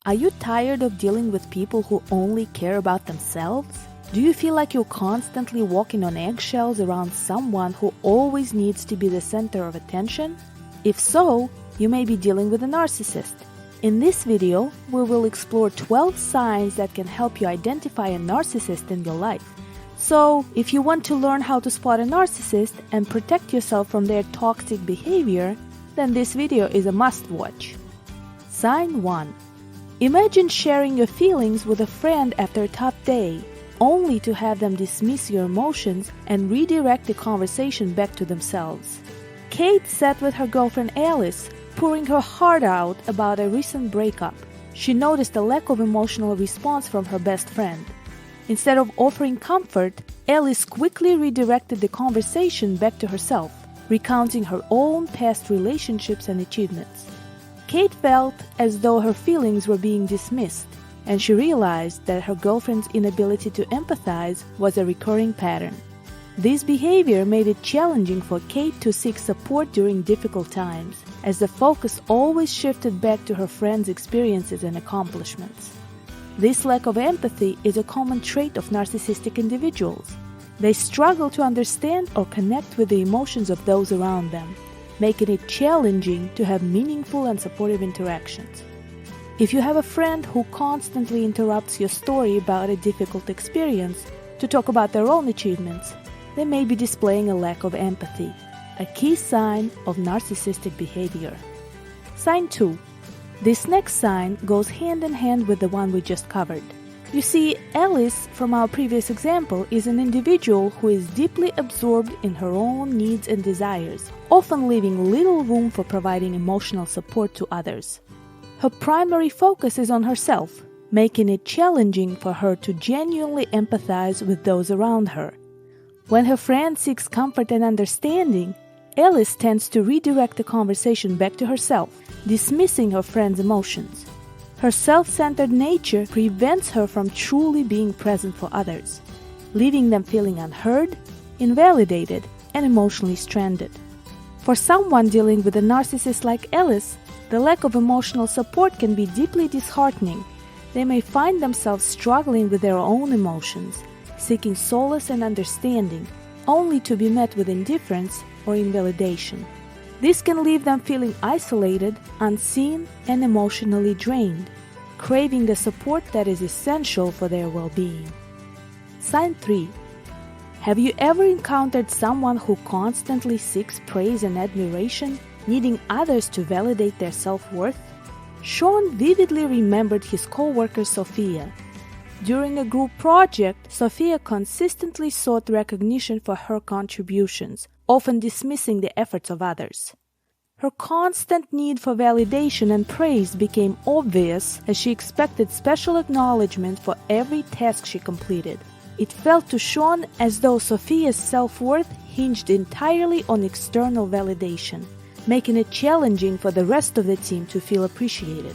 Are you tired of dealing with people who only care about themselves? Do you feel like you're constantly walking on eggshells around someone who always needs to be the center of attention? If so, you may be dealing with a narcissist. In this video, we will explore 12 signs that can help you identify a narcissist in your life. So, if you want to learn how to spot a narcissist and protect yourself from their toxic behavior, then this video is a must-watch. Sign 1. Imagine sharing your feelings with a friend after a tough day, only to have them dismiss your emotions and redirect the conversation back to themselves. Kate sat with her girlfriend Alice, pouring her heart out about a recent breakup. She noticed a lack of emotional response from her best friend. Instead of offering comfort, Alice quickly redirected the conversation back to herself, recounting her own past relationships and achievements. Kate felt as though her feelings were being dismissed, and she realized that her girlfriend's inability to empathize was a recurring pattern. This behavior made it challenging for Kate to seek support during difficult times, as the focus always shifted back to her friend's experiences and accomplishments. This lack of empathy is a common trait of narcissistic individuals. They struggle to understand or connect with the emotions of those around them, making it challenging to have meaningful and supportive interactions. If you have a friend who constantly interrupts your story about a difficult experience to talk about their own achievements, they may be displaying a lack of empathy, a key sign of narcissistic behavior. Sign 2. This next sign goes hand in hand with the one we just covered. You see, Alice, from our previous example, is an individual who is deeply absorbed in her own needs and desires, often leaving little room for providing emotional support to others. Her primary focus is on herself, making it challenging for her to genuinely empathize with those around her. When her friend seeks comfort and understanding, Alice tends to redirect the conversation back to herself, dismissing her friend's emotions. Her self-centered nature prevents her from truly being present for others, leaving them feeling unheard, invalidated, and emotionally stranded. For someone dealing with a narcissist like Alice, the lack of emotional support can be deeply disheartening. They may find themselves struggling with their own emotions, seeking solace and understanding, only to be met with indifference or invalidation. This can leave them feeling isolated, unseen, and emotionally drained, craving the support that is essential for their well-being. Sign 3. Have you ever encountered someone who constantly seeks praise and admiration, needing others to validate their self-worth? Sean vividly remembered his co-worker Sophia. During a group project, Sophia consistently sought recognition for her contributions, often dismissing the efforts of others. Her constant need for validation and praise became obvious as she expected special acknowledgement for every task she completed. It felt to Sean as though Sophia's self-worth hinged entirely on external validation, making it challenging for the rest of the team to feel appreciated.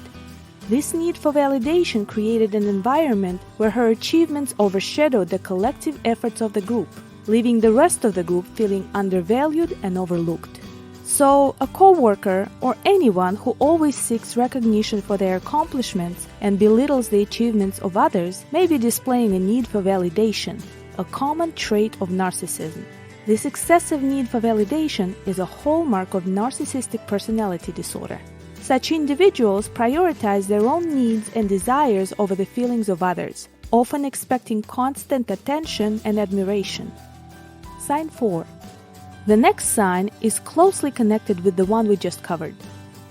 This need for validation created an environment where her achievements overshadowed the collective efforts of the group, leaving the rest of the group feeling undervalued and overlooked. So, a co-worker or anyone who always seeks recognition for their accomplishments and belittles the achievements of others may be displaying a need for validation, a common trait of narcissism. This excessive need for validation is a hallmark of narcissistic personality disorder. Such individuals prioritize their own needs and desires over the feelings of others, often expecting constant attention and admiration. Sign 4. The next sign is closely connected with the one we just covered.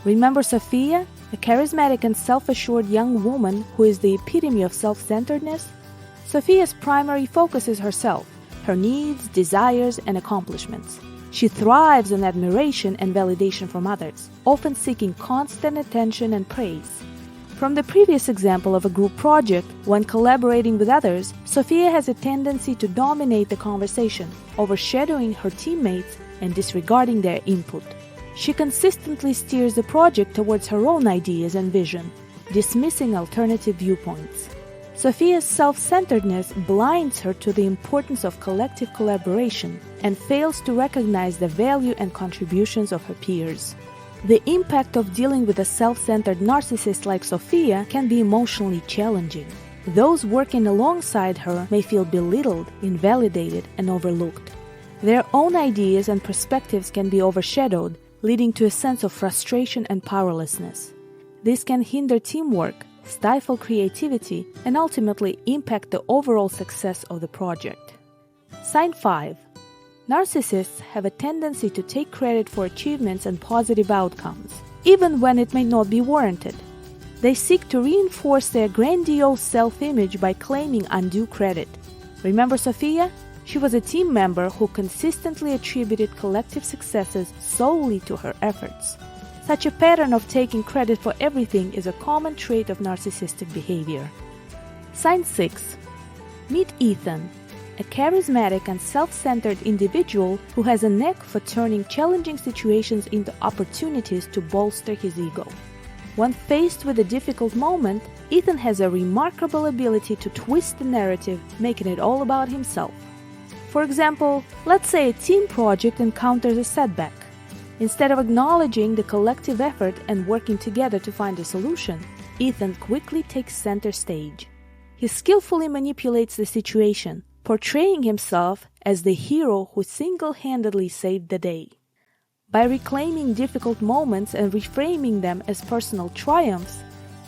Remember Sophia, a charismatic and self-assured young woman who is the epitome of self-centeredness? Sophia's primary focus is herself, her needs, desires, and accomplishments. She thrives on admiration and validation from others, often seeking constant attention and praise. From the previous example of a group project, when collaborating with others, Sophia has a tendency to dominate the conversation, overshadowing her teammates and disregarding their input. She consistently steers the project towards her own ideas and vision, dismissing alternative viewpoints. Sophia's self-centeredness blinds her to the importance of collective collaboration and fails to recognize the value and contributions of her peers. The impact of dealing with a self-centered narcissist like Sophia can be emotionally challenging. Those working alongside her may feel belittled, invalidated, and overlooked. Their own ideas and perspectives can be overshadowed, leading to a sense of frustration and powerlessness. This can hinder teamwork, stifle creativity, and ultimately impact the overall success of the project. Sign 5. Narcissists have a tendency to take credit for achievements and positive outcomes, even when it may not be warranted. They seek to reinforce their grandiose self-image by claiming undue credit. Remember Sophia? She was a team member who consistently attributed collective successes solely to her efforts. Such a pattern of taking credit for everything is a common trait of narcissistic behavior. Sign 6. Meet Ethan, a charismatic and self-centered individual who has a knack for turning challenging situations into opportunities to bolster his ego. When faced with a difficult moment, Ethan has a remarkable ability to twist the narrative, making it all about himself. For example, let's say a team project encounters a setback. Instead of acknowledging the collective effort and working together to find a solution, Ethan quickly takes center stage. He skillfully manipulates the situation, portraying himself as the hero who single-handedly saved the day. By reclaiming difficult moments and reframing them as personal triumphs,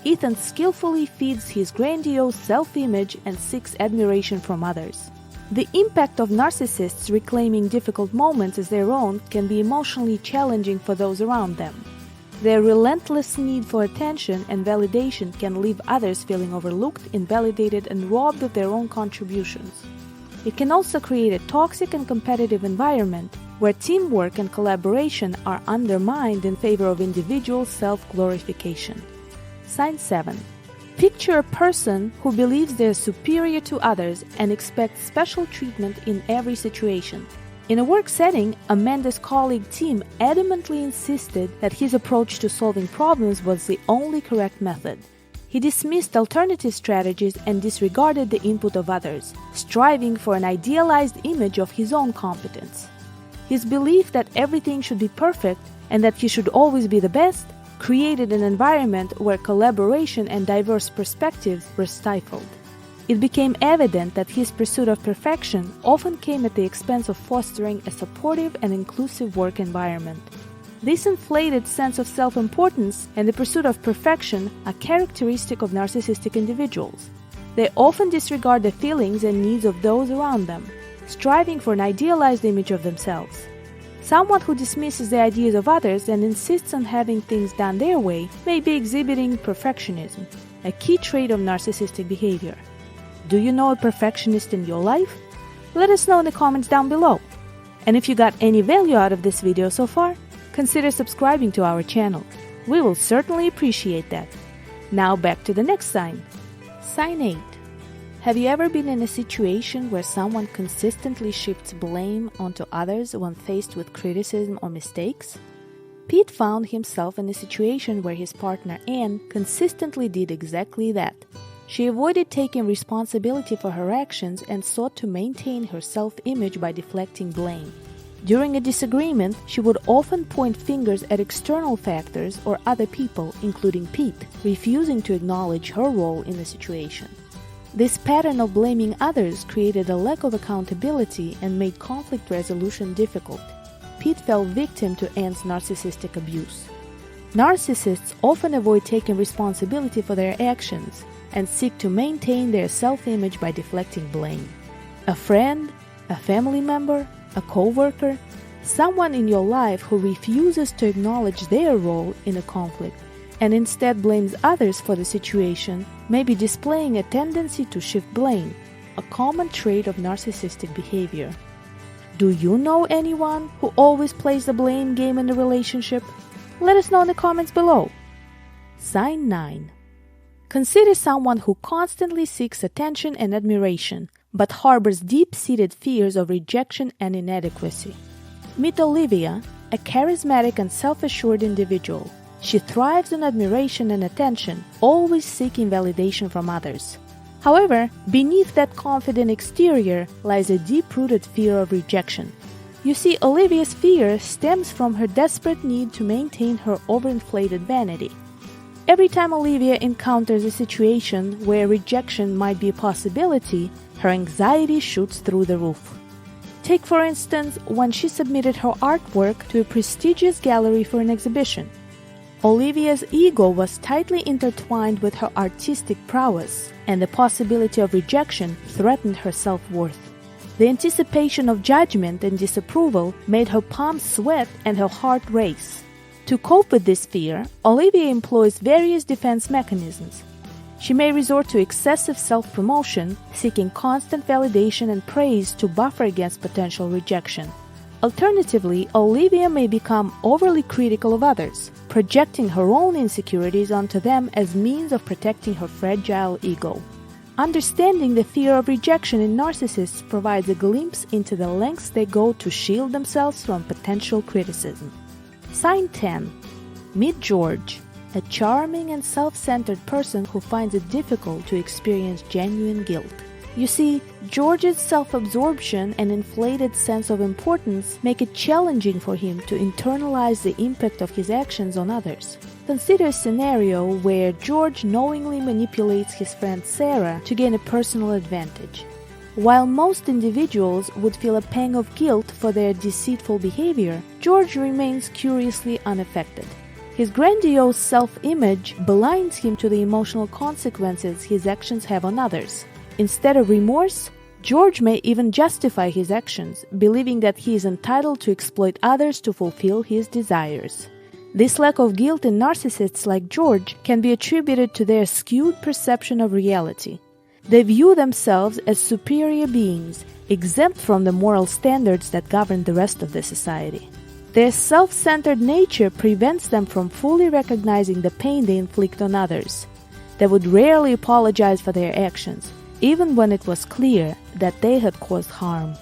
Ethan skillfully feeds his grandiose self-image and seeks admiration from others. The impact of narcissists reclaiming difficult moments as their own can be emotionally challenging for those around them. Their relentless need for attention and validation can leave others feeling overlooked, invalidated, and robbed of their own contributions. It can also create a toxic and competitive environment where teamwork and collaboration are undermined in favor of individual self-glorification. Sign 7. Picture a person who believes they're superior to others and expects special treatment in every situation. In a work setting, Amanda's colleague Tim adamantly insisted that his approach to solving problems was the only correct method. He dismissed alternative strategies and disregarded the input of others, striving for an idealized image of his own competence. His belief that everything should be perfect and that he should always be the best created an environment where collaboration and diverse perspectives were stifled. It became evident that his pursuit of perfection often came at the expense of fostering a supportive and inclusive work environment. This inflated sense of self-importance and the pursuit of perfection are characteristic of narcissistic individuals. They often disregard the feelings and needs of those around them, striving for an idealized image of themselves. Someone who dismisses the ideas of others and insists on having things done their way may be exhibiting perfectionism, a key trait of narcissistic behavior. Do you know a perfectionist in your life? Let us know in the comments down below. And if you got any value out of this video so far, consider subscribing to our channel. We will certainly appreciate that. Now back to the next sign. Sign 8. Have you ever been in a situation where someone consistently shifts blame onto others when faced with criticism or mistakes? Pete found himself in a situation where his partner Anne consistently did exactly that. She avoided taking responsibility for her actions and sought to maintain her self-image by deflecting blame. During a disagreement, she would often point fingers at external factors or other people, including Pete, refusing to acknowledge her role in the situation. This pattern of blaming others created a lack of accountability and made conflict resolution difficult. Pete fell victim to Anne's narcissistic abuse. Narcissists often avoid taking responsibility for their actions and seek to maintain their self-image by deflecting blame. A friend, a family member, a co-worker, someone in your life who refuses to acknowledge their role in a conflict and instead blames others for the situation may be displaying a tendency to shift blame, a common trait of narcissistic behavior. Do you know anyone who always plays the blame game in a relationship? Let us know in the comments below. Sign 9. Consider someone who constantly seeks attention and admiration, but harbors deep-seated fears of rejection and inadequacy. Meet Olivia, a charismatic and self-assured individual. She thrives on admiration and attention, always seeking validation from others. However, beneath that confident exterior lies a deep-rooted fear of rejection. You see, Olivia's fear stems from her desperate need to maintain her overinflated vanity. Every time Olivia encounters a situation where rejection might be a possibility, her anxiety shoots through the roof. Take, for instance, when she submitted her artwork to a prestigious gallery for an exhibition. Olivia's ego was tightly intertwined with her artistic prowess, and the possibility of rejection threatened her self-worth. The anticipation of judgment and disapproval made her palms sweat and her heart race. To cope with this fear, Olivia employs various defense mechanisms. She may resort to excessive self-promotion, seeking constant validation and praise to buffer against potential rejection. Alternatively, Olivia may become overly critical of others, projecting her own insecurities onto them as means of protecting her fragile ego. Understanding the fear of rejection in narcissists provides a glimpse into the lengths they go to shield themselves from potential criticism. Sign 10. Meet George, a charming and self-centered person who finds it difficult to experience genuine guilt. You see, George's self-absorption and inflated sense of importance make it challenging for him to internalize the impact of his actions on others. Consider a scenario where George knowingly manipulates his friend Sarah to gain a personal advantage. While most individuals would feel a pang of guilt for their deceitful behavior, George remains curiously unaffected. His grandiose self-image blinds him to the emotional consequences his actions have on others. Instead of remorse, George may even justify his actions, believing that he is entitled to exploit others to fulfill his desires. This lack of guilt in narcissists like George can be attributed to their skewed perception of reality. They view themselves as superior beings, exempt from the moral standards that govern the rest of the society. Their self-centered nature prevents them from fully recognizing the pain they inflict on others. They would rarely apologize for their actions, even when it was clear that they had caused harm.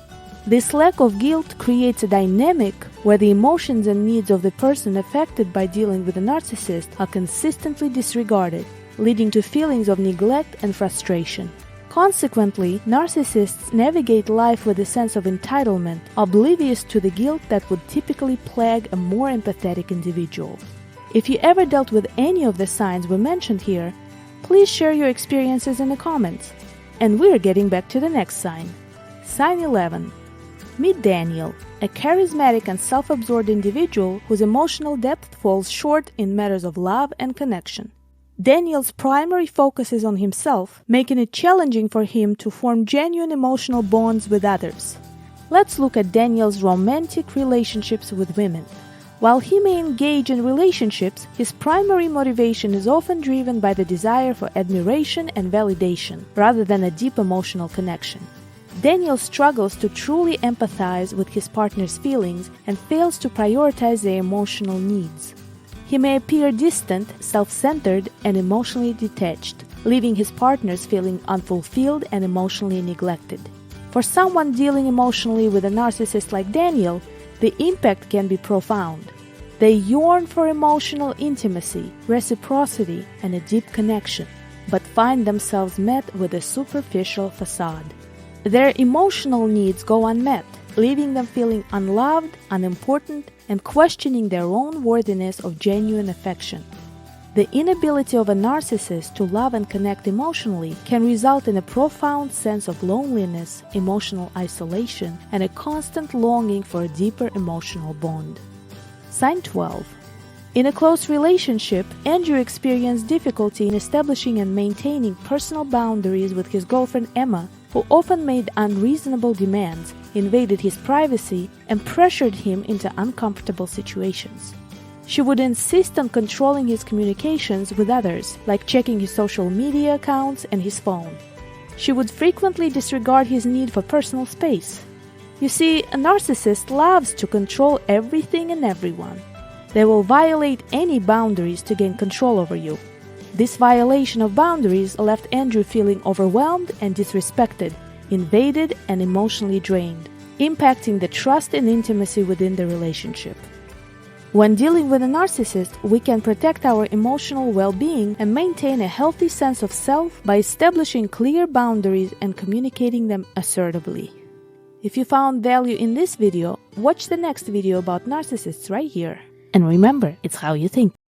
This lack of guilt creates a dynamic where the emotions and needs of the person affected by dealing with a narcissist are consistently disregarded, leading to feelings of neglect and frustration. Consequently, narcissists navigate life with a sense of entitlement, oblivious to the guilt that would typically plague a more empathetic individual. If you ever dealt with any of the signs we mentioned here, please share your experiences in the comments. And we're getting back to the next sign. Sign 11. Meet Daniel, a charismatic and self-absorbed individual whose emotional depth falls short in matters of love and connection. Daniel's primary focus is on himself, making it challenging for him to form genuine emotional bonds with others. Let's look at Daniel's romantic relationships with women. While he may engage in relationships, his primary motivation is often driven by the desire for admiration and validation, rather than a deep emotional connection. Daniel struggles to truly empathize with his partner's feelings and fails to prioritize their emotional needs. He may appear distant, self-centered, and emotionally detached, leaving his partners feeling unfulfilled and emotionally neglected. For someone dealing emotionally with a narcissist like Daniel, the impact can be profound. They yearn for emotional intimacy, reciprocity, and a deep connection, but find themselves met with a superficial facade. Their emotional needs go unmet, leaving them feeling unloved, unimportant, and questioning their own worthiness of genuine affection. The inability of a narcissist to love and connect emotionally can result in a profound sense of loneliness, emotional isolation, and a constant longing for a deeper emotional bond. Sign 12. In a close relationship, Andrew experienced difficulty in establishing and maintaining personal boundaries with his girlfriend Emma, who often made unreasonable demands, invaded his privacy, and pressured him into uncomfortable situations. She would insist on controlling his communications with others, like checking his social media accounts and his phone. She would frequently disregard his need for personal space. You see, a narcissist loves to control everything and everyone. They will violate any boundaries to gain control over you. This violation of boundaries left Andrew feeling overwhelmed and disrespected, invaded and emotionally drained, impacting the trust and intimacy within the relationship. When dealing with a narcissist, we can protect our emotional well-being and maintain a healthy sense of self by establishing clear boundaries and communicating them assertively. If you found value in this video, watch the next video about narcissists right here. And remember, it's how you think.